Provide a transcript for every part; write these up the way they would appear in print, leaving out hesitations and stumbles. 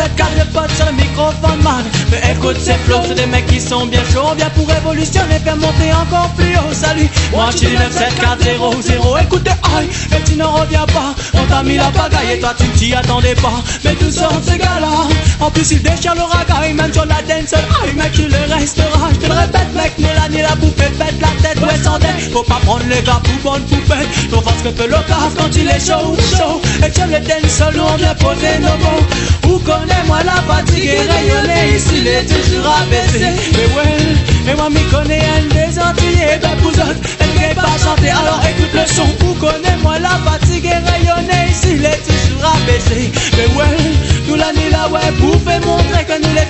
4 de potes sur le microphone man. Mais écoute ces flows, c'est des mecs qui sont bien chauds. On vient pour révolutionner, faire monter encore plus haut. Salut, moi je suis 97400. Écoute aïe, et tu ne reviens pas. On t'a mis la pagaille et toi tu t'y attendais pas. Mais tout sort de ces gars-là. En plus ils déchirent le ragaille, même sur la dance. Aïe mec, tu le resteras. Je te le répète mec, Mélanie la bouffée pète la tête. Ouais sans tête, faut pas prendre les gars pour bonne poupette. Faut voir ce que fait le cave quand il est chaud, chaud. Et tiens le dance seul, on vient poser nos mots. Où connais-moi la fatigue et rayonner. Ici il est toujours abaissé. Mais ouais, et moi m'y connais un des Antillais. Toi pouzotte, elle ne pas chanter, alors écoute le son. Où connais-moi la fatigue et rayonner. Ici il est toujours abaissé. Mais ouais, nous la nuit là ouais, pour faire montrer que nous les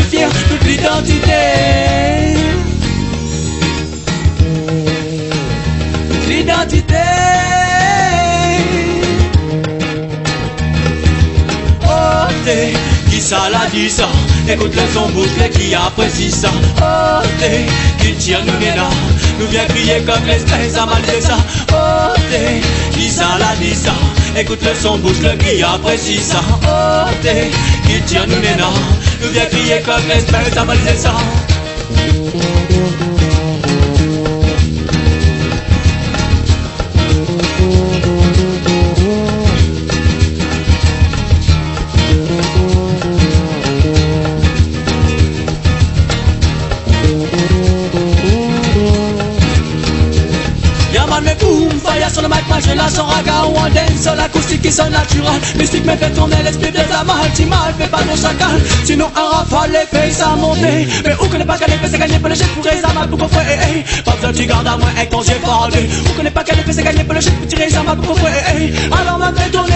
fiers, toute l'identité. L'identité. Oh t'es, qui ça l'a dit ça. Écoute le son bouclé qui apprécie ça. Oh t'es, qui tire nous néna. Nous vient crier comme l'espèce à mal de ça. Oh t'es, qui ça l'a dit ça. Écoute le son bouclé qui apprécie ça. Oh t'es, qui tire nous néna. Nous vient crier comme l'espèce à mal de ça. Mais boum, fire sur le mic, moi je la sens raga ou en dance, sur l'acoustique qui sonne naturel. Mystique me fait tourner l'esprit de ta mal, tu mal, fais pas ton chacal. Sinon un rafale les fait ça monter. Mais où connaît pas qu'elle fait, c'est gagné pour le chef pour les amas, pour qu'on fait, hey, hey. Pas besoin tu gardes à moi avec ton j'ai parlé. Où connaît pas qu'elle fait, c'est gagné pour le chef pour tirer les amas, pour qu'on fait, hey, hey. Alors m'a fait tourner,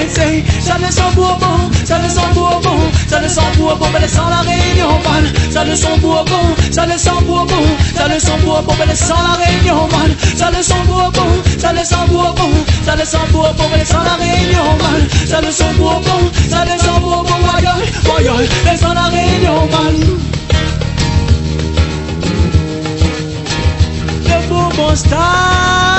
c'est. Ça le sent bourbon, ça le sent bourbon, ça le sent bourbon, mais sans la réunion, man. Ça le sent bourbon, ça le sent bourbon, ça le sent bourbon, mais sans la réunion, man. Ça le sent bourbon, ça le sent bourbon, ça le sent bourbon, mais sans la réunion, man. Ça le sent bourbon, ça le sent bourbon, voyons, mais sans la réunion, man. Le bourbon style.